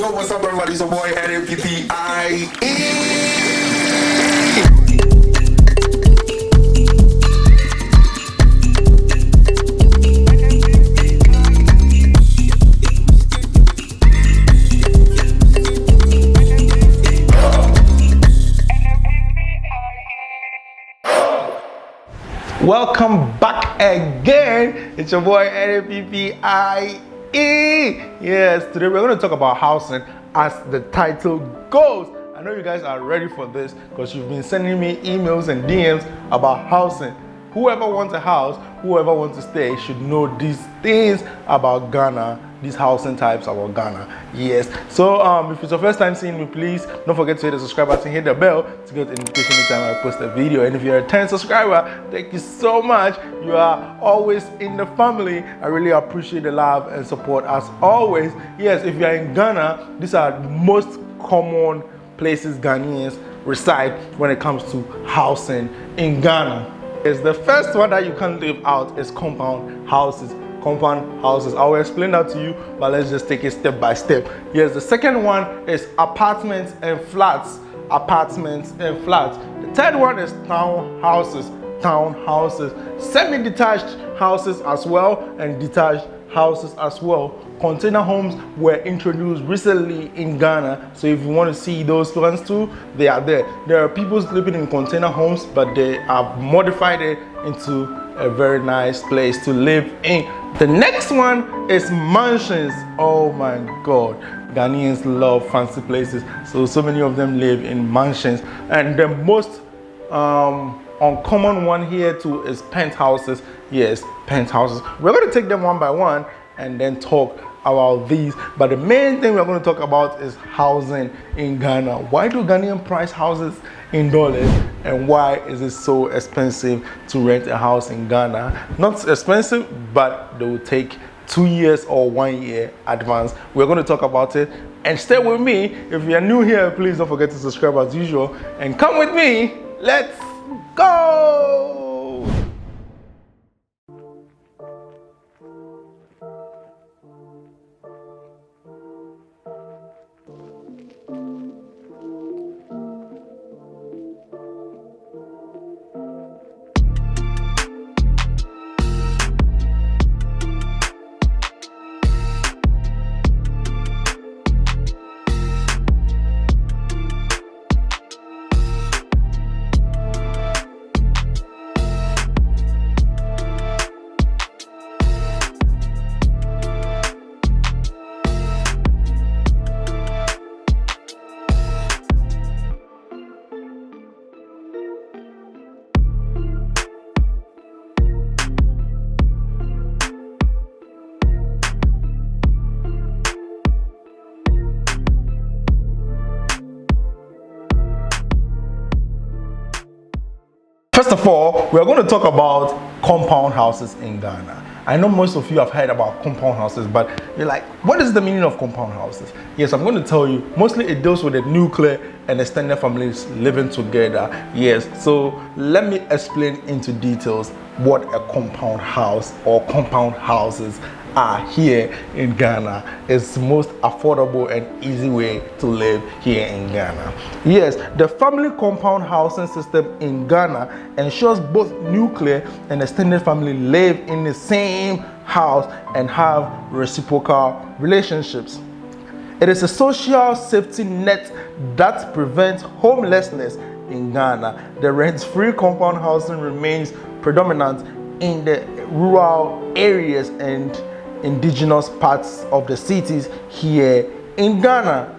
Yo, what's up, everybody? It's your boy, nappie. Welcome back again. It's your boy nappie. Yes, today we're going to talk about housing as the title goes. I know you guys are ready for this because you've been sending me emails and DMs about housing. Whoever wants a house, whoever wants to stay should know these things about Ghana, these housing types about Ghana. Yes. So if it's your first time seeing me, please don't forget to hit the subscribe button, hit the bell to get the notification anytime I post a video. And if you're a 10 subscriber, thank you so much. You are always in the family. I really appreciate the love and support as always. Yes, if you're in Ghana, these are the most common places Ghanaians reside when it comes to housing in Ghana. Yes, the first one that you can't leave out is compound houses. Compound houses. I will explain that to you, but let's just take it step by step. Yes, the second one is apartments and flats. Apartments and flats. The third one is townhouses. Townhouses. Semi-detached houses as well, and detached houses as well. Container homes were introduced recently in Ghana, so if you want to see those ones too, they are there. There are people living in container homes, but they have modified it into a very nice place to live in. The next one is mansions. Oh my God, Ghanaians love fancy places, so many of them live in mansions. And the most uncommon one here too is penthouses. Yes, penthouses. We're going to take them one by one and then talk about these, but the main thing we're going to talk about is housing in Ghana. Why do Ghanaian price houses in dollars, and why is it so expensive to rent a house in Ghana? Not expensive, but they will take 2 years or 1 year advance. We're going to talk about it, and stay with me. If you're new here, please don't forget to subscribe as usual and come with me. Let's go. First of all, we're going to talk about compound houses in Ghana. I know most of you have heard about compound houses, but you're like, what is the meaning of compound houses? Yes, I'm going to tell you. Mostly it deals with the nuclear and extended families living together. Yes, so let me explain into details what a compound house or compound houses are here in Ghana. It's the most affordable and easy way to live here in Ghana. Yes, the family compound housing system in Ghana ensures both nuclear and extended family live in the same house and have reciprocal relationships. It is a social safety net that prevents homelessness in Ghana. The rent-free compound housing remains predominant in the rural areas and indigenous parts of the cities here in Ghana.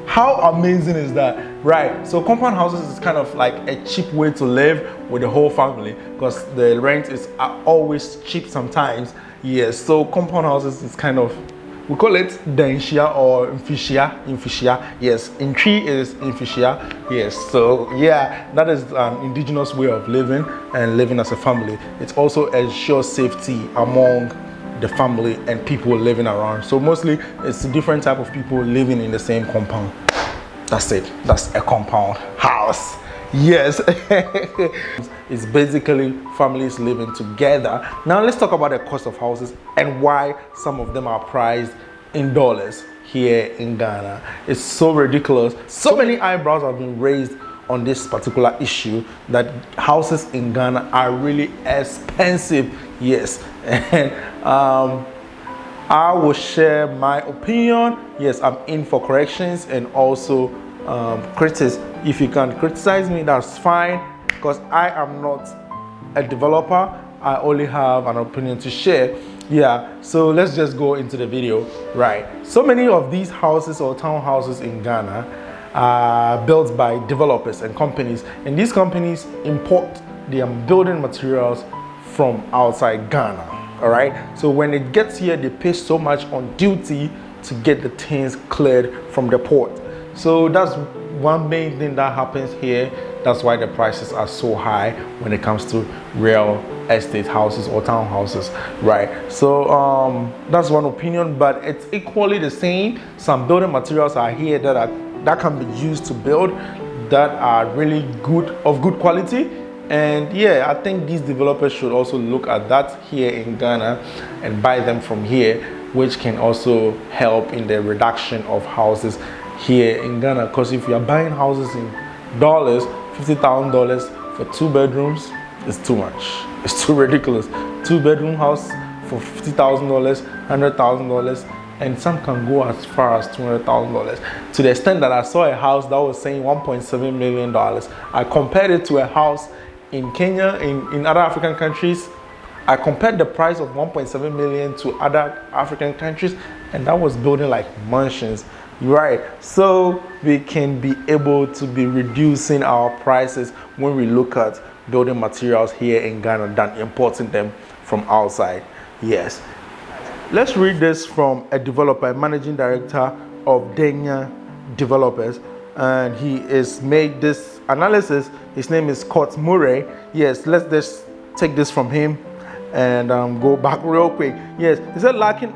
How amazing is that, right? So compound houses is kind of like a cheap way to live with the whole family because the rent is always cheap sometimes. Yes, so compound houses is kind of, we call it Denshia or Infishia. Yes, in tree is Infishia. Yes, so yeah, that is an indigenous way of living and living as a family. It also ensures safety among the family and people living around. So mostly it's a different type of people living in the same compound. That's it. That's a compound house. Yes. It's basically families living together. Now let's talk about the cost of houses and why some of them are priced in dollars. here in Ghana. It's so ridiculous. So many eyebrows have been raised on this particular issue that houses in Ghana are really expensive. Yes, and I will share my opinion. Yes, I'm in for corrections and also criticism. If you can criticize me, that's fine, because I am not a developer. I only have an opinion to share. Yeah, so let's just go into the video. Right, so many of these houses or townhouses in Ghana are built by developers and companies, and these companies import their building materials from outside Ghana. All right, so when it gets here, they pay so much on duty to get the things cleared from the port. So that's one main thing that happens here. That's why the prices are so high when it comes to real estate houses or townhouses, right? So that's one opinion, but it's equally the same. Some building materials are here that can be used to build, that are really good, of good quality. And yeah, I think these developers should also look at that here in Ghana and buy them from here, which can also help in the reduction of houses here in Ghana. Because if you are buying houses in dollars, $50,000 for 2 bedrooms, it's too much. It's too ridiculous. 2-bedroom house for $50,000, $100,000, and some can go as far as $200,000. To the extent that I saw a house that was saying $1.7 million. I compared it to a house in Kenya, in other African countries. I compared the price of 1.7 million to other African countries, and that was building like mansions, right? So we can be able to be reducing our prices when we look at building materials here in Ghana than importing them from outside. Yes. Let's read this from a developer, a managing director of Denya Developers, and he is made this analysis. His name is Scott Murray. Yes, let's just take this from him and go back real quick. Yes, is it lacking?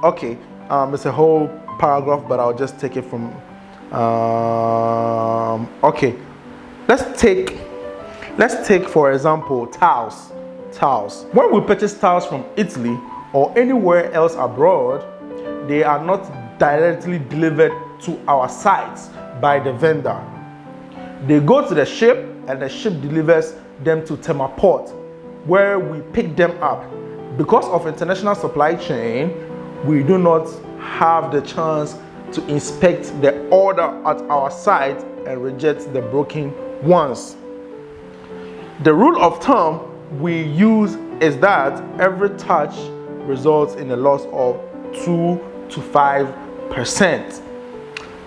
Okay, it's a whole paragraph, but I'll just take it from. Okay, let's take for example tiles. When we purchase tiles from Italy or anywhere else abroad, they are not directly delivered to our sites by the vendor. They go to the ship, and the ship delivers them to Tema port, where we pick them up. Because of international supply chain, we do not have the chance to inspect the order at our site and reject the broken ones. The rule of thumb we use is that every touch results in a loss of 2 to 5%.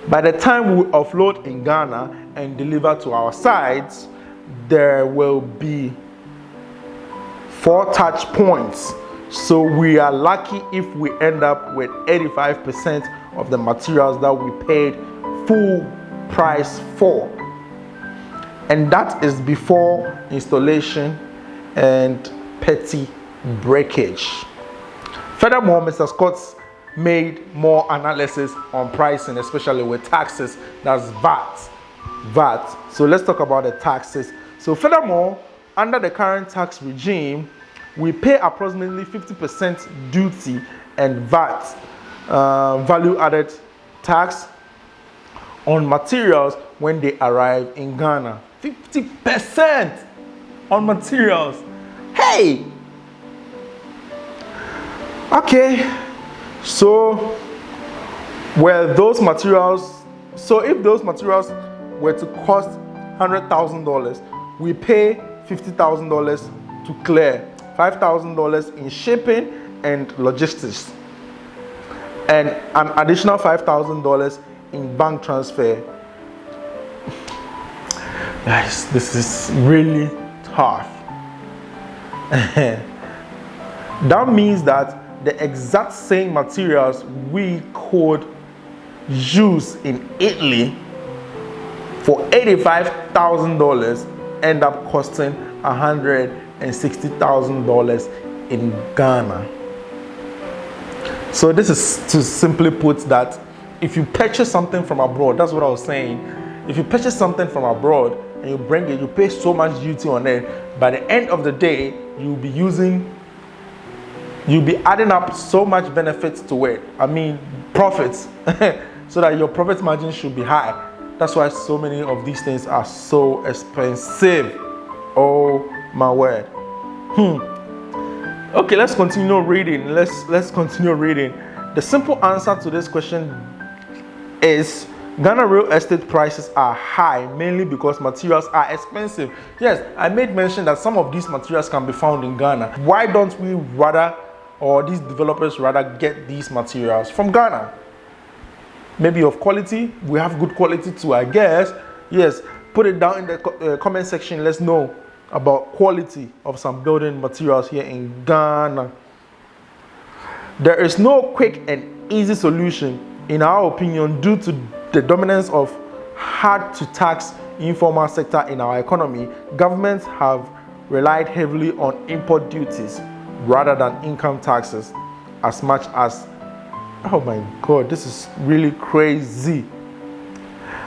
By the time we offload in Ghana and deliver to our sites, there will be 4 touch points. So we are lucky if we end up with 85% of the materials that we paid full price for. And that is before installation and petty breakage. Furthermore, Mr. Scott's made more analysis on pricing, especially with taxes. That's VAT. So let's talk about the taxes. So furthermore, under the current tax regime, we pay approximately 50% duty and VAT, value added tax, on materials when they arrive in Ghana. 50% on materials. Hey! Okay. So, if those materials were to cost $100,000, we pay $50,000 to clear, $5,000 in shipping and logistics, and an additional $5,000 in bank transfer. Guys, this is really tough. That means that the exact same materials we could use in Italy for $85,000 end up costing $160,000 in Ghana. So this is to simply put that if you purchase something from abroad, that's what I was saying. If you purchase something from abroad and you bring it, you pay so much duty on it. By the end of the day, you'll be adding up so much benefits to it. I mean, profits so that your profit margin should be high. That's why so many of these things are so expensive. Oh my word. Okay, let's continue reading. Let's continue reading. The simple answer to this question is Ghana real estate prices are high mainly because materials are expensive. Yes, I made mention that some of these materials can be found in Ghana. Why don't we rather, or these developers rather, get these materials from Ghana? Maybe of quality. We have good quality too, I guess. Yes, put it down in the comment section. Let's know about quality of some building materials here in Ghana. There is no quick and easy solution, in our opinion, due to the dominance of hard to tax informal sector in our economy. Governments have relied heavily on import duties rather than income taxes, as much as, oh my god, this is really crazy,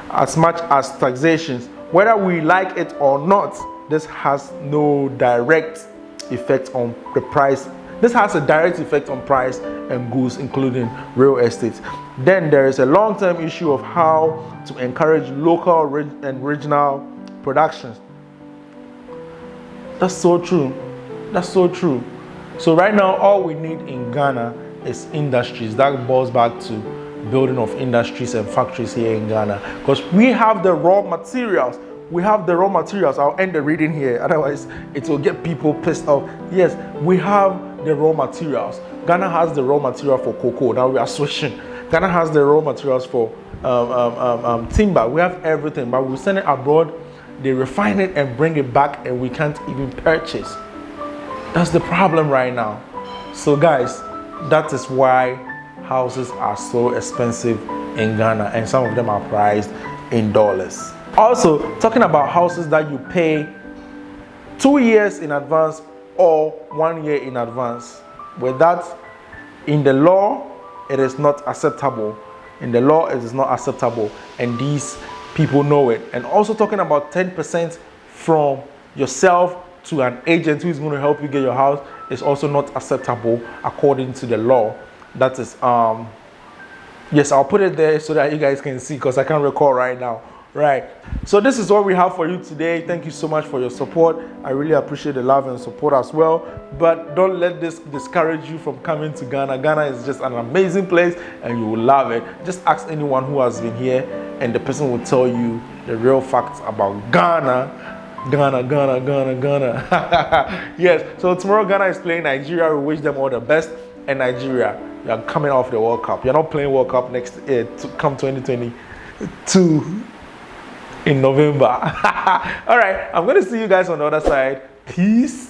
as much as taxations. Whether we like it or not, this has no direct effect on the price. This has a direct effect on price and goods, including real estate. Then there is a long-term issue of how to encourage local and regional productions. That's so true. That's so true. So right now, all we need in Ghana is industries. That boils back to building of industries and factories here in Ghana, because we have the raw materials. We have the raw materials. I'll end the reading here, otherwise it will get people pissed off. Yes, we have the raw materials. Ghana has the raw material for cocoa. Now we are switching. Ghana has the raw materials for timber. We have everything, but we send it abroad. They refine it and bring it back, and we can't even purchase. That's the problem right now. So guys, that is why houses are so expensive in Ghana, and some of them are priced in dollars. Also, talking about houses that you pay 2 years in advance or 1 year in advance. With that, in the law, it is not acceptable. In the law, it is not acceptable, and these people know it. And also talking about 10% from yourself to an agent who is going to help you get your house is also not acceptable according to the law. That is, yes, I'll put it there so that you guys can see, because I can't recall right now. Right, so this is what we have for you today. Thank you so much for your support. I really appreciate the love and support as well, but don't let this discourage you from coming to Ghana. Ghana is just an amazing place and you will love it. Just ask anyone who has been here and the person will tell you the real facts about Ghana. Yes, so tomorrow Ghana is playing Nigeria. We wish them all the best. And Nigeria, you are coming off the World Cup. You're not playing World Cup next year, come 2022 in November. All right, I'm going to see you guys on the other side. Peace.